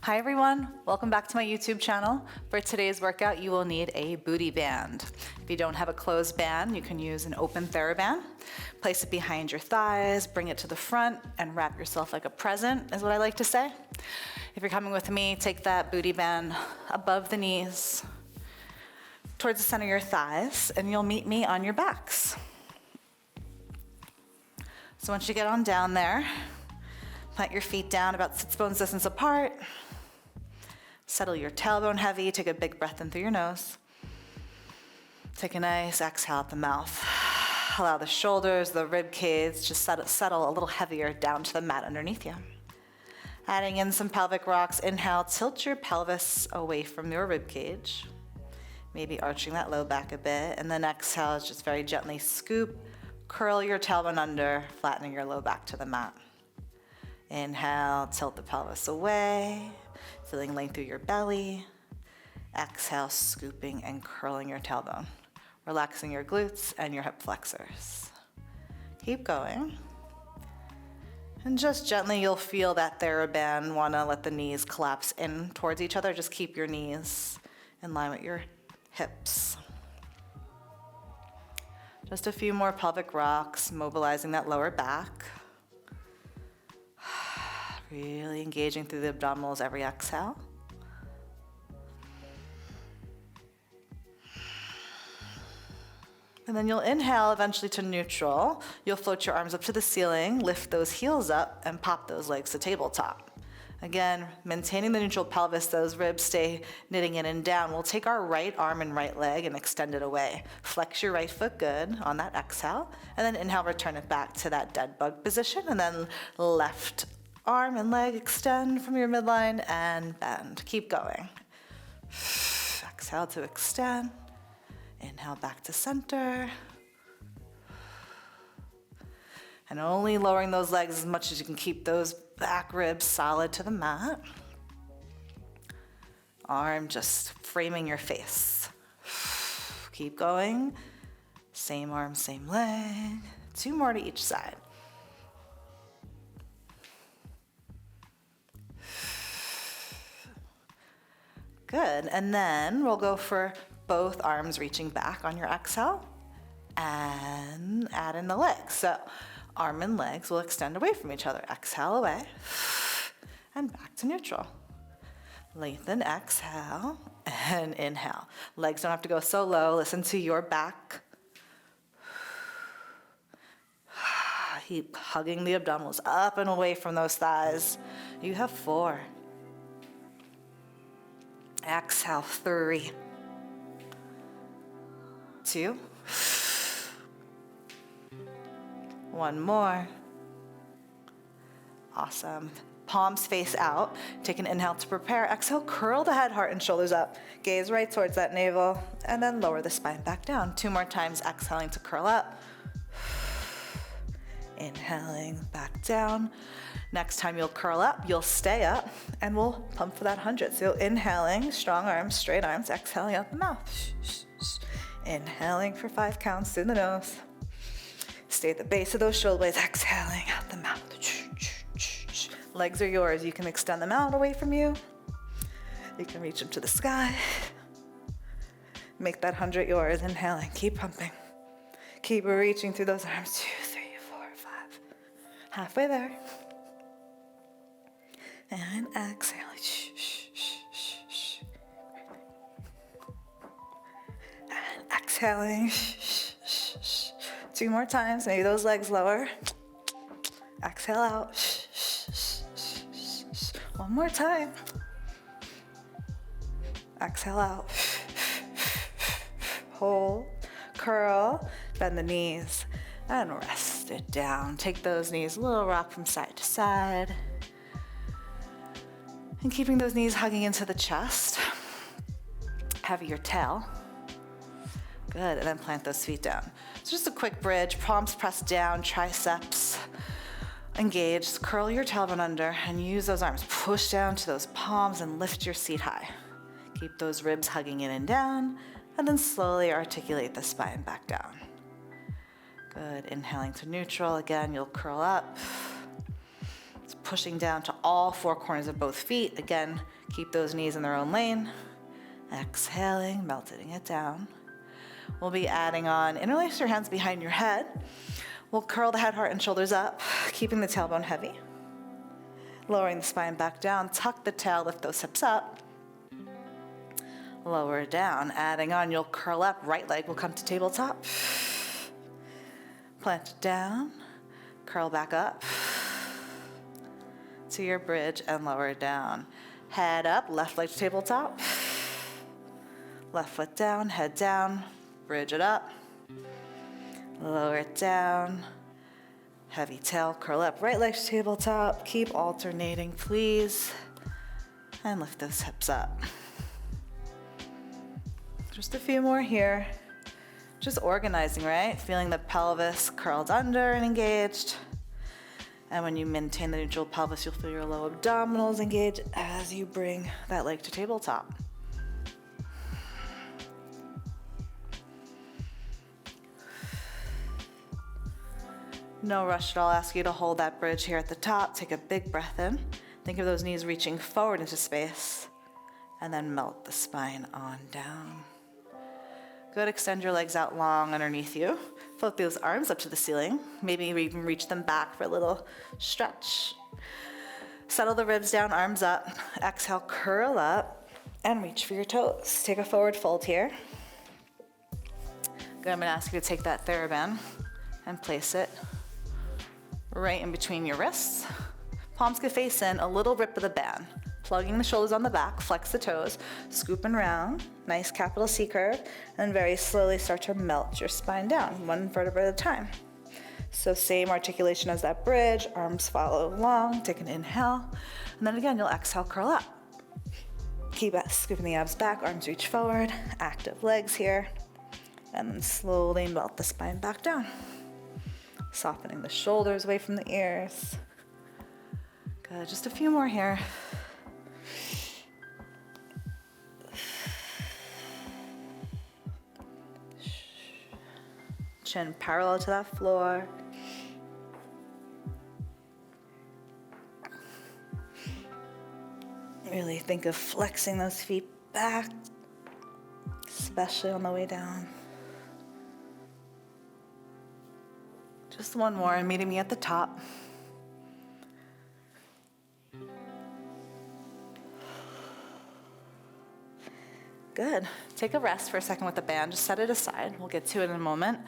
Hi everyone, welcome back to my YouTube channel. For today's workout, you will need a booty band. If you don't have a closed band, you can use an open theraband. Place it behind your thighs, bring it to the front, and wrap yourself like a present, is what I like to say. If you're coming with me, take that booty band above the knees, towards the center of your thighs, and you'll meet me on your backs. So once you get on down there, plant your feet down about sits bones distance apart. Settle your tailbone heavy, take a big breath in through your nose. Take a nice exhale out the mouth. Allow the shoulders, the rib cage, just settle a little heavier down to the mat underneath you. Adding in some pelvic rocks, inhale, tilt your pelvis away from your rib cage. Maybe arching that low back a bit, and then exhale, just very gently scoop, curl your tailbone under, flattening your low back to the mat. Inhale, tilt the pelvis away, feeling length through your belly. Exhale, scooping and curling your tailbone, relaxing your glutes and your hip flexors. Keep going. And just gently, you'll feel that theraband want to let the knees collapse in towards each other. Just keep your knees in line with your hips. Just a few more pelvic rocks, mobilizing that lower back. Really engaging through the abdominals every exhale. And then you'll inhale eventually to neutral. You'll float your arms up to the ceiling, lift those heels up, and pop those legs to tabletop. Again, maintaining the neutral pelvis, those ribs stay knitting in and down. We'll take our right arm and right leg and extend it away. Flex your right foot good on that exhale, and then inhale, return it back to that dead bug position, and then left arm and leg extend from your midline and bend. Keep going. Exhale to extend. Inhale back to center. And only lowering those legs as much as you can keep those back ribs solid to the mat. Arm just framing your face. Keep going. Same arm, same leg. 2 more to each side. Good, and then we'll go for both arms reaching back on your exhale and add in the legs. So arm and legs will extend away from each other. Exhale away and back to neutral. Lengthen, exhale and inhale. Legs don't have to go so low. Listen to your back. Keep hugging the abdominals up and away from those thighs. You have 4. Exhale, 3, 2, 1 more. Awesome. Palms face out. Take an inhale to prepare. Exhale, curl the head, heart, and shoulders up. Gaze right towards that navel, and then lower the spine back down. 2 more times, exhaling to curl up. Inhaling back down. Next time you'll curl up, you'll stay up, and we'll pump for that 100. So inhaling, strong arms, straight arms, exhaling out the mouth. Inhaling for 5 counts through the nose. Stay at the base of those shoulder blades, exhaling out the mouth. Legs are yours. You can extend them out away from you. You can reach them to the sky. Make that 100 yours. Inhaling, keep pumping. Keep reaching through those arms. 2, 3, 4, 5. Halfway there. And exhale. And exhaling. 2 more times. Maybe those legs lower. Exhale out. 1 more time. Exhale out. Hold, curl, bend the knees, and rest it down. Take those knees, a little rock from side to side. And keeping those knees hugging into the chest. Heavy your tail. Good, and then plant those feet down. So just a quick bridge, palms pressed down, triceps engaged. Curl your tailbone under and use those arms. Push down to those palms and lift your seat high. Keep those ribs hugging in and down, and then slowly articulate the spine back down. Good, inhaling to neutral. Again, you'll curl up. pushing down to all four corners of both feet. Again, keep those knees in their own lane. Exhaling, melting it down. We'll be adding on, interlace your hands behind your head. We'll curl the head, heart, and shoulders up, keeping the tailbone heavy. Lowering the spine back down, tuck the tail, lift those hips up. Lower down, adding on, you'll curl up, right leg will come to tabletop. Plant it down, curl back up to your bridge and lower down. Head up, left leg to tabletop. Left foot down, head down, bridge it up. Lower it down. Heavy tail, curl up, right leg to tabletop. Keep alternating, please. And lift those hips up. Just a few more here. Just organizing, right? Feeling the pelvis curled under and engaged. And when you maintain the neutral pelvis, you'll feel your low abdominals engaged as you bring that leg to tabletop. No rush at all. I'll ask you to hold that bridge here at the top. Take a big breath in. Think of those knees reaching forward into space. And then melt the spine on down. Good, extend your legs out long underneath you. Float those arms up to the ceiling. Maybe even reach them back for a little stretch. Settle the ribs down, arms up. Exhale, curl up and reach for your toes. Take a forward fold here. Good, I'm gonna ask you to take that theraband and place it right in between your wrists. Palms can face in, a little rip of the band. Plugging the shoulders on the back, flex the toes, scooping round, nice capital C curve, and very slowly start to melt your spine down, one vertebra at a time. So same articulation as that bridge, arms follow along, take an inhale, and then again, you'll exhale, curl up. Keep scooping the abs back, arms reach forward, active legs here, and then slowly melt the spine back down. Softening the shoulders away from the ears. Good, just a few more here. Chin parallel to that floor. Really think of flexing those feet back, especially on the way down. Just one more and meeting me at the top. Good. Take a rest for a second with the band. Just set it aside. We'll get to it in a moment.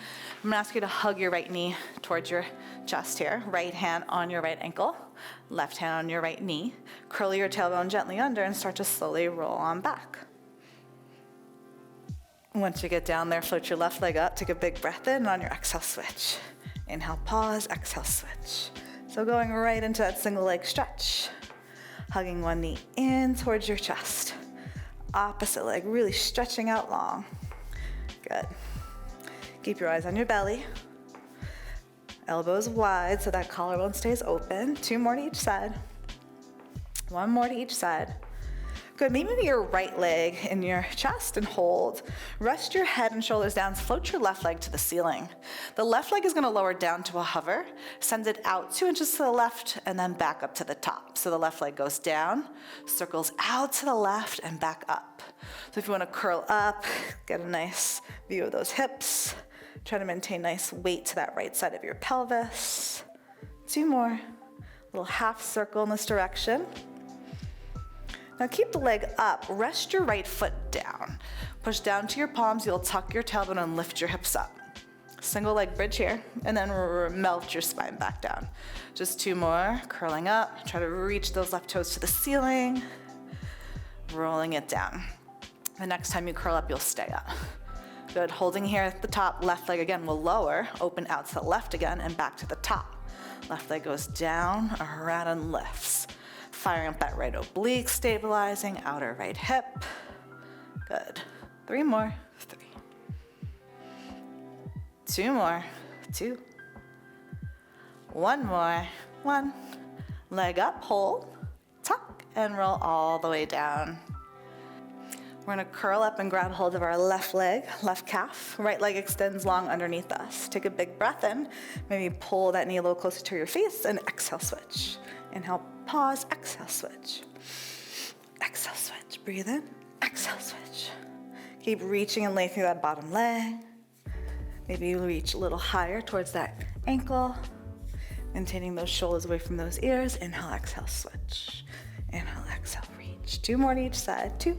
I'm gonna ask you to hug your right knee towards your chest here. Right hand on your right ankle. Left hand on your right knee. Curl your tailbone gently under and start to slowly roll on back. Once you get down there, float your left leg up. Take a big breath in, and on your exhale, switch. Inhale, pause, exhale, switch. So going right into that single leg stretch. Hugging one knee in towards your chest. Opposite leg, really stretching out long. Good. Keep your eyes on your belly. Elbows wide so that collarbone stays open. 2 more to each side. 1 more to each side. Good, maybe your right leg in your chest and hold. Rest your head and shoulders down, float your left leg to the ceiling. The left leg is gonna lower down to a hover, send it out 2 inches to the left and then back up to the top. So the left leg goes down, circles out to the left and back up. So if you wanna curl up, get a nice view of those hips, try to maintain nice weight to that right side of your pelvis. 2 more, little half circle in this direction. Now keep the leg up, rest your right foot down. Push down to your palms, you'll tuck your tailbone and lift your hips up. Single leg bridge here, and then melt your spine back down. Just 2 more, curling up, try to reach those left toes to the ceiling, rolling it down. The next time you curl up, you'll stay up. Good, holding here at the top, left leg again will lower, open out to the left again and back to the top. Left leg goes down, around and lifts. Firing up that right oblique, stabilizing, outer right hip. Good. 3 more. 3. 2 more. 2. 1 more. 1. Leg up, hold, tuck, and roll all the way down. We're gonna curl up and grab hold of our left leg, left calf. Right leg extends long underneath us. Take a big breath in. Maybe pull that knee a little closer to your face and exhale, switch. Inhale, pause, exhale, switch. Exhale, switch. Breathe in, exhale, switch. Keep reaching and lengthening that bottom leg. Maybe you reach a little higher towards that ankle. Maintaining those shoulders away from those ears. Inhale, exhale, switch. Inhale, exhale, reach. 2 more to each side. 2,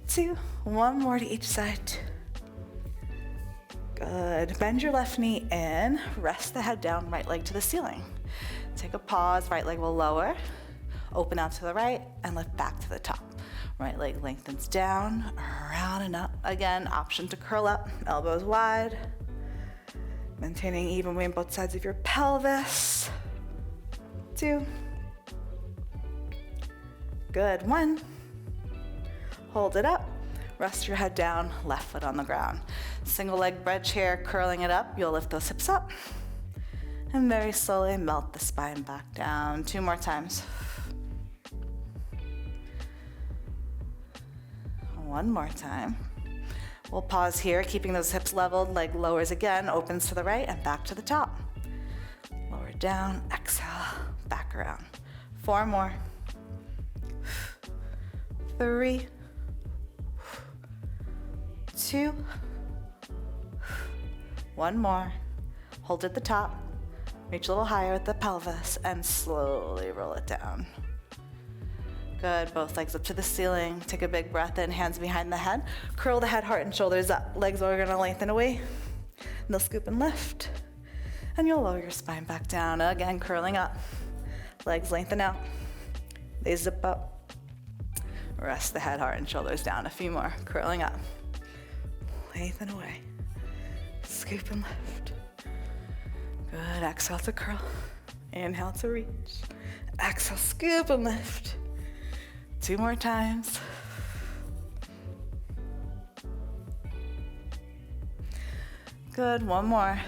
2. 1 more to each side. Good. Bend your left knee in. Rest the head down, right leg to the ceiling. Take a pause. Right leg will lower. Open out to the right and lift back to the top. Right leg lengthens down, around and up. Again, option to curl up, elbows wide. Maintaining even weight on both sides of your pelvis. 2. Good. 1. Hold it up. Rest your head down, left foot on the ground. Single leg bread chair, curling it up. You'll lift those hips up. And very slowly melt the spine back down. 2 more times. 1 more time. We'll pause here, keeping those hips leveled, leg lowers again, opens to the right and back to the top. Lower down, exhale, back around. 4 more. 3, 2, 1 more. Hold at the top, reach a little higher at the pelvis, and slowly roll it down. Good, both legs up to the ceiling. Take a big breath in, hands behind the head. Curl the head, heart, and shoulders up. Legs are gonna lengthen away. And they'll scoop and lift. And you'll lower your spine back down. Again, curling up. Legs lengthen out. They zip up. Rest the head, heart, and shoulders down. A few more, curling up. Lengthen away. Scoop and lift. Good, exhale to curl. Inhale to reach. Exhale, scoop and lift. 2 more times. Good, 1 more.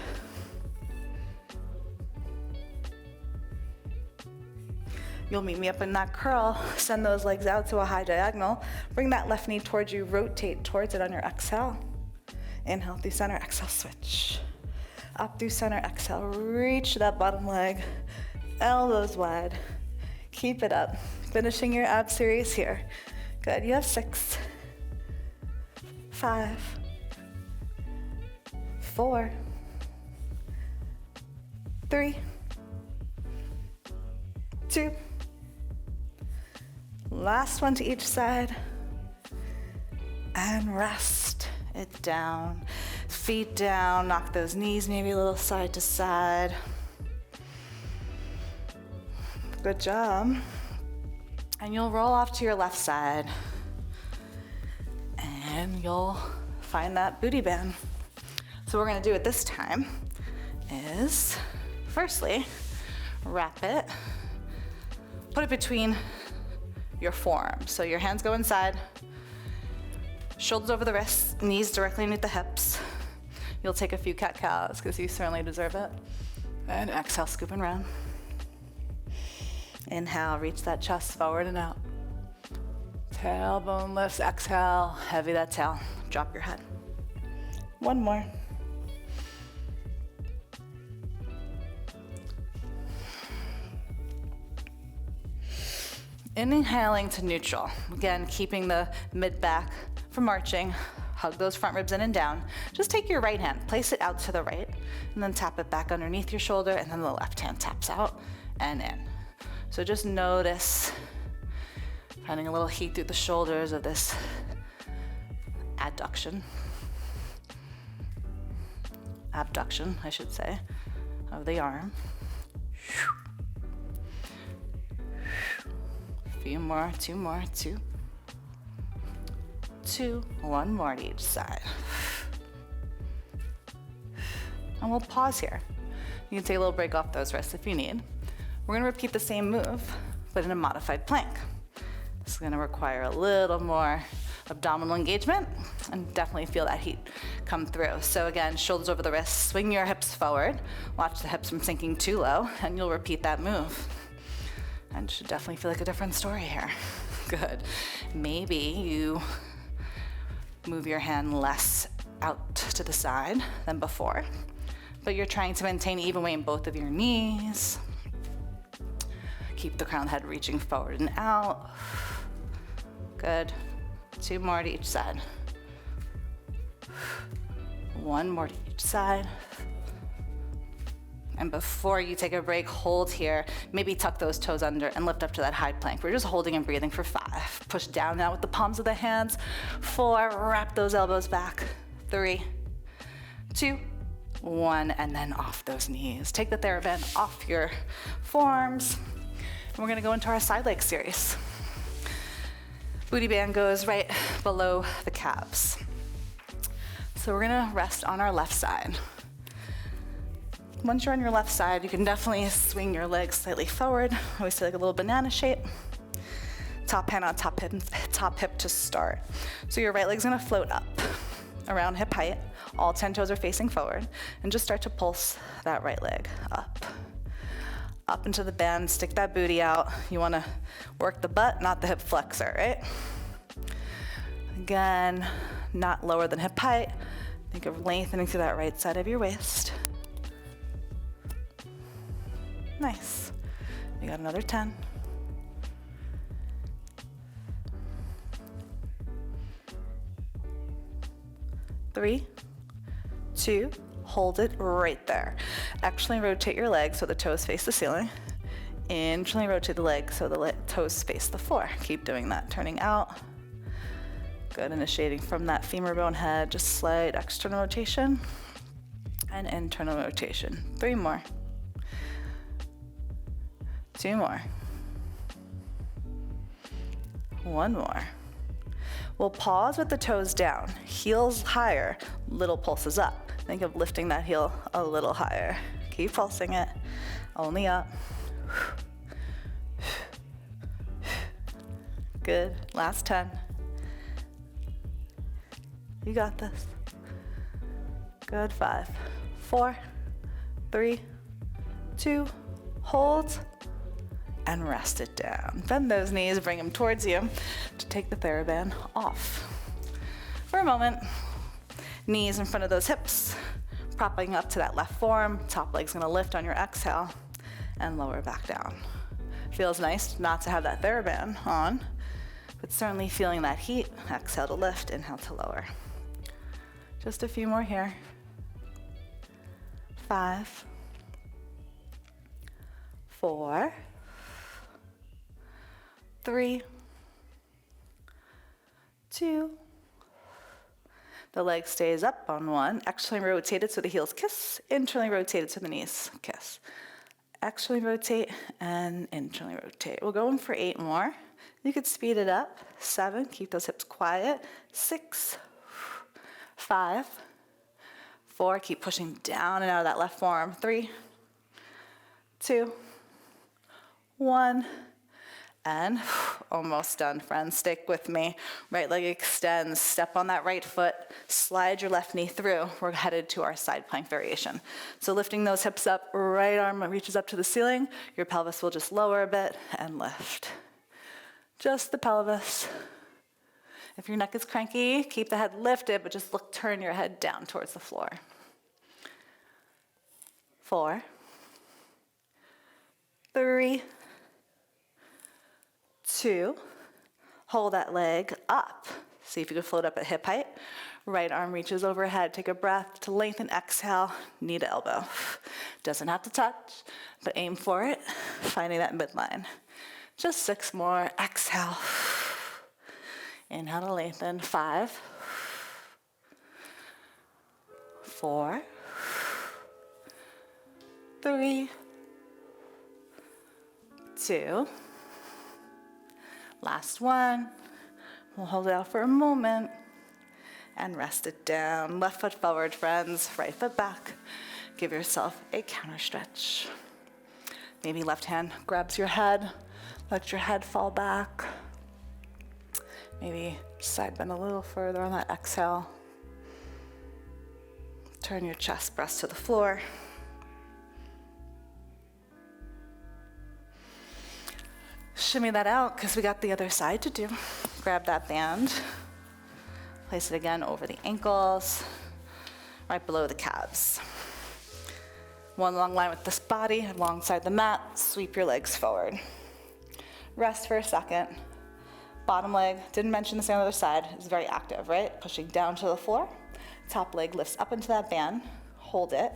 You'll meet me up in that curl. Send those legs out to a high diagonal. Bring that left knee towards you, rotate towards it on your exhale. Inhale through center, exhale, switch. Up through center, exhale, reach that bottom leg. Elbows wide. Keep it up. Finishing your ab series here. Good, you have 6, 5, 4, 3, 2. Last one to each side. And rest it down. Feet down, knock those knees maybe a little side to side. Good job. And you'll roll off to your left side. And you'll find that booty band. So what we're gonna do at this time is, firstly, wrap it, put it between your forearms. So your hands go inside, shoulders over the wrists, knees directly underneath the hips. You'll take a few cat-cows because you certainly deserve it. And exhale, scoop and round. Inhale, reach that chest forward and out. Tailbone lifts, exhale, heavy that tail. Drop your head. 1 more. Inhaling to neutral. Again, keeping the mid-back from arching. Hug those front ribs in and down. Just take your right hand, place it out to the right, and then tap it back underneath your shoulder, and then the left hand taps out and in. So just notice, finding a little heat through the shoulders of this abduction, I should say, of the arm. A few more, 2 more, 2, 2, 1 more to each side. And we'll pause here. You can take a little break off those wrists if you need. We're gonna repeat the same move, but in a modified plank. This is gonna require a little more abdominal engagement and definitely feel that heat come through. So again, shoulders over the wrists, swing your hips forward. Watch the hips from sinking too low, and you'll repeat that move. And should definitely feel like a different story here. Good. Maybe you move your hand less out to the side than before, but you're trying to maintain even weight in both of your knees. keep the crown head reaching forward and out. Good. 2 more to each side. 1 more to each side. And before you take a break, hold here. Maybe tuck those toes under and lift up to that high plank. We're just holding and breathing for 5. Push down now with the palms of the hands. 4, wrap those elbows back. 3, 2, 1, and then off those knees. Take the theraband off your forearms. And we're gonna go into our side leg series. Booty band goes right below the calves. So we're gonna rest on our left side. Once you're on your left side, you can definitely swing your legs slightly forward. I always say like a little banana shape. Top hand on top hip to start. So your right leg's gonna float up around hip height. All 10 toes are facing forward. And just start to pulse that right leg up. Up into the bend, stick that booty out. You wanna work the butt, not the hip flexor, right? Again, not lower than hip height. Think of lengthening through that right side of your waist. Nice. We got another 10. Three, 2, hold it right there. Externally rotate your legs so the toes face the ceiling. Internally rotate the legs so the toes face the floor. Keep doing that, turning out. Good, initiating from that femur bone head, just slight external rotation and internal rotation. 3 more. 2 more. 1 more. We'll pause with the toes down, heels higher, little pulses up. Think of lifting that heel a little higher. Keep pulsing it, only up. Good, last 10. You got this. Good, 5, 4, 3, 2, hold, and rest it down. Bend those knees, bring them towards you to take the theraband off. For a moment, knees in front of those hips, propping up to that left forearm, top leg's gonna lift on your exhale, and lower back down. Feels nice not to have that theraband on, but certainly feeling that heat. Exhale to lift, inhale to lower. Just a few more here. 5, 4, 3, 2. The leg stays up on 1. Externally rotated so the heels kiss. Internally rotated so the knees kiss. Externally rotate and internally rotate. We'll go in for 8 more. You could speed it up. 7, keep those hips quiet. 6, 5, 4, keep pushing down and out of that left forearm. 3, 2, 1, and almost done, friends. Stick with me. Right leg extends, step on that right foot, slide your left knee through. We're headed to our side plank variation. So lifting those hips up, right arm reaches up to the ceiling. Your pelvis will just lower a bit and lift. Just the pelvis. If your neck is cranky, keep the head lifted, but just turn your head down towards the floor. 4, 3, 2, hold that leg up. See if you can float up at hip height. Right arm reaches overhead. Take a breath to lengthen, exhale, knee to elbow. Doesn't have to touch, but aim for it, finding that midline. Just 6 more, exhale. Inhale to lengthen, 5, 4, 3, 2, last one. We'll hold it out for a moment and rest it down. Left foot forward, friends, right foot back. Give yourself a counter stretch. Maybe left hand grabs your head, let your head fall back. Maybe side bend a little further on that exhale. Turn your chest, breast to the floor. Shimmy that out because we got the other side to do. Grab that band. Place it again over the ankles, right below the calves. One long line with this body alongside the mat. Sweep your legs forward. Rest for a second. Bottom leg, didn't mention this on the other side, is very active, right? Pushing down to the floor. Top leg lifts up into that band. Hold it.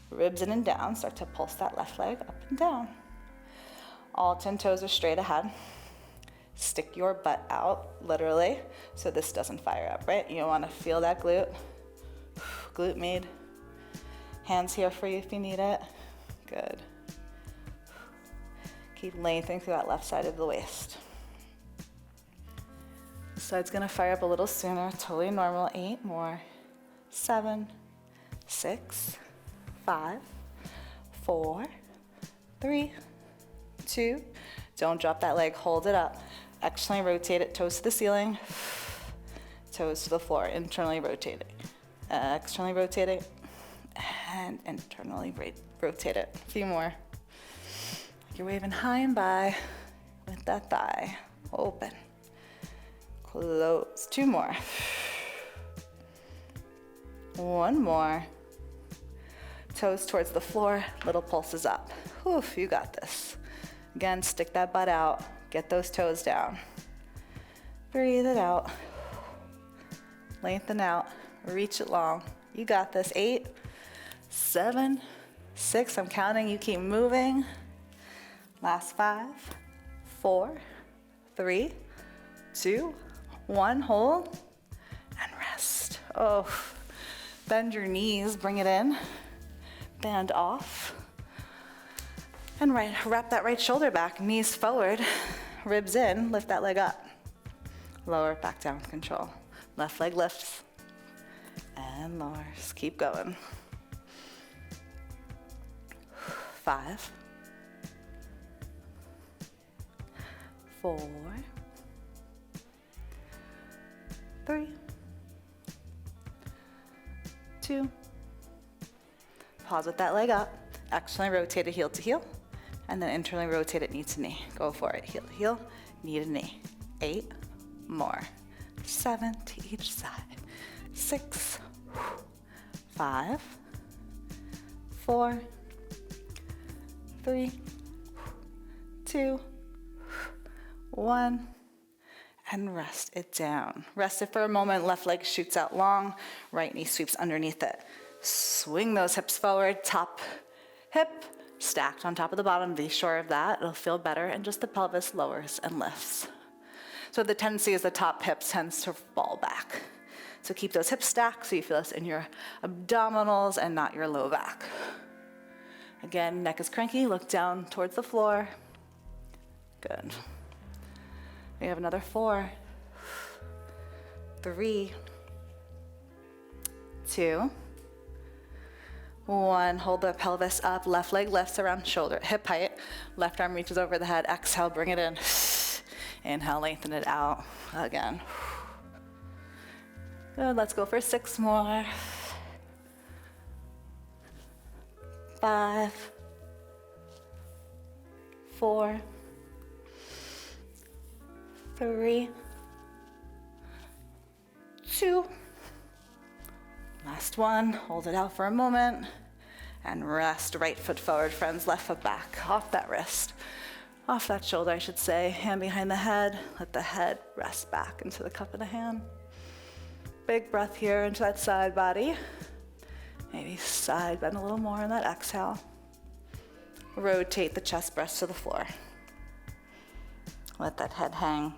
Ribs in and down. Start to pulse that left leg up and down. All 10 toes are straight ahead. Stick your butt out, literally, so this doesn't fire up, right? You want to feel that glute. Glute med. Hands here for you if you need it. Good. Keep lengthening through that left side of the waist. This side's gonna fire up a little sooner, totally normal. 8 more. 7, 6, 5, 4, 3, 2. Don't drop that leg, hold it up. Externally rotate it, toes to the ceiling, toes to the floor, internally rotate it. Externally rotate it, and internally rotate it. A few more. You're waving high and by with that thigh. Open. Close. 2 more. 1 more. Toes towards the floor, little pulses up. Whew, you got this. Again, stick that butt out. Get those toes down. Breathe it out. Lengthen out. Reach it long. You got this. 8, 7, 6. I'm counting. You keep moving. Last 5, 4, 3, 2, 1. Hold and rest. Oh, bend your knees. Bring it in. Band off. And wrap that right shoulder back. Knees forward. Ribs in. Lift that leg up. Lower it back down. Control. Left leg lifts. And lowers. Keep going. 5, 4, 3, 2. Pause with that leg up. Externally rotate it heel to heel. And then internally rotate it knee to knee. Go for it. Heel to heel, knee to knee. 8 more. 7 to each side. 6, 5, 4, 3, 2, 1. And rest it down. Rest it for a moment. Left leg shoots out long. Right knee sweeps underneath it. Swing those hips forward. Top hip stacked on top of the bottom. Be sure of that. It'll feel better. And just the pelvis lowers and lifts. So the tendency is the top hip tends to fall back. So keep those hips stacked so you feel this in your abdominals and not your low back. Again, neck is cranky. Look down towards the floor. Good. We have another 4, 3, 2, 1. Hold the pelvis up. Left leg lifts around shoulder, hip height. Left arm reaches over the head. Exhale, bring it in. Inhale, lengthen it out. Again. Good. Let's go for 6 more. 5, 4, 3, 2. Last one. Hold it out for a moment. And rest. Right foot forward, friends. Left foot back. Off that wrist. Off that shoulder, I should say. Hand behind the head. Let the head rest back into the cup of the hand. Big breath here into that side body. Maybe side bend a little more on that exhale. Rotate the chest, breast to the floor. Let that head hang.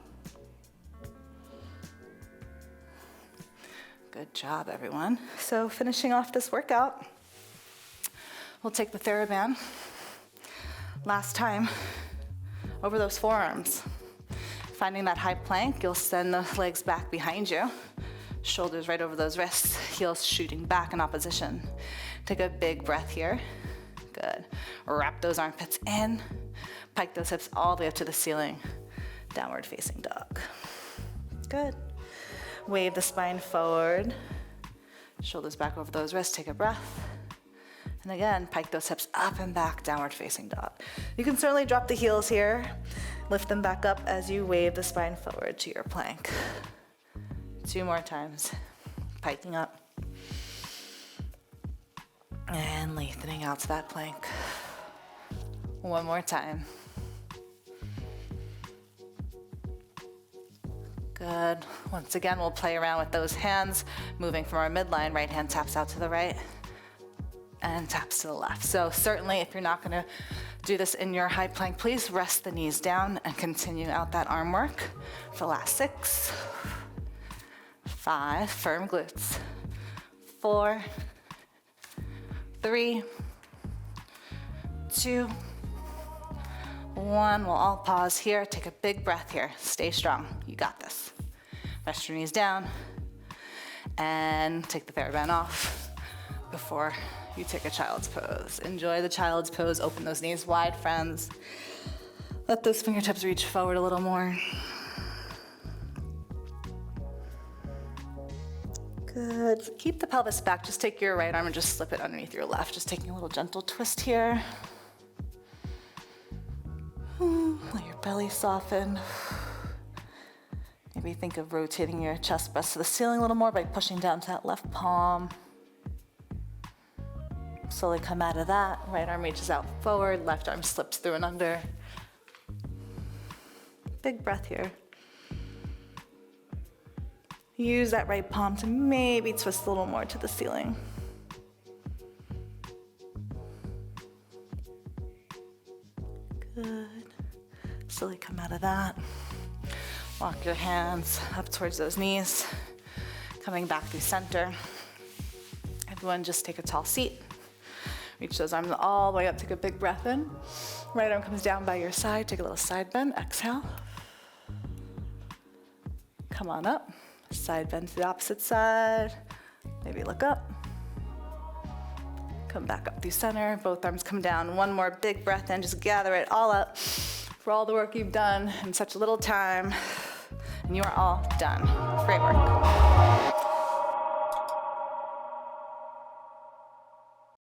Good job, everyone. So finishing off this workout, we'll take the theraband. Last time, over those forearms. Finding that high plank, you'll send the legs back behind you. Shoulders right over those wrists, heels shooting back in opposition. Take a big breath here. Good. Wrap those armpits in. Pike those hips all the way up to the ceiling. Downward facing dog. Good. Wave the spine forward. Shoulders back over those wrists. Take a breath. And again, pike those hips up and back, downward facing dog. You can certainly drop the heels here. Lift them back up as you wave the spine forward to your plank. 2 more times. Piking up. And lengthening out to that plank. 1 more time. Good. Once again, we'll play around with those hands, moving from our midline. Right hand taps out to the right and taps to the left. So certainly if you're not gonna do this in your high plank, please rest the knees down and continue out that arm work for the last 6, 5, firm glutes, 4, 3, 2, 1. We'll all pause here. Take a big breath here. Stay strong. You got this. Rest your knees down and take the theraband off before you take a child's pose. Enjoy the child's pose. Open those knees wide, friends. Let those fingertips reach forward a little more. Good. Keep the pelvis back. Just take your right arm and just slip it underneath your left. Just taking a little gentle twist here. Let your belly soften. Maybe think of rotating your chest breast to the ceiling a little more by pushing down to that left palm. Slowly come out of that. Right arm reaches out forward, left arm slips through and under. Big breath here. Use that right palm to maybe twist a little more to the ceiling. Good. Slowly come out of that. Walk your hands up towards those knees. Coming back through center. Everyone just take a tall seat. Reach those arms all the way up, take a big breath in. Right arm comes down by your side, take a little side bend, exhale. Come on up, side bend to the opposite side. Maybe look up. Come back up through center, both arms come down. One more big breath in, just gather it all up for all the work you've done in such little time. And you are all done. Great work.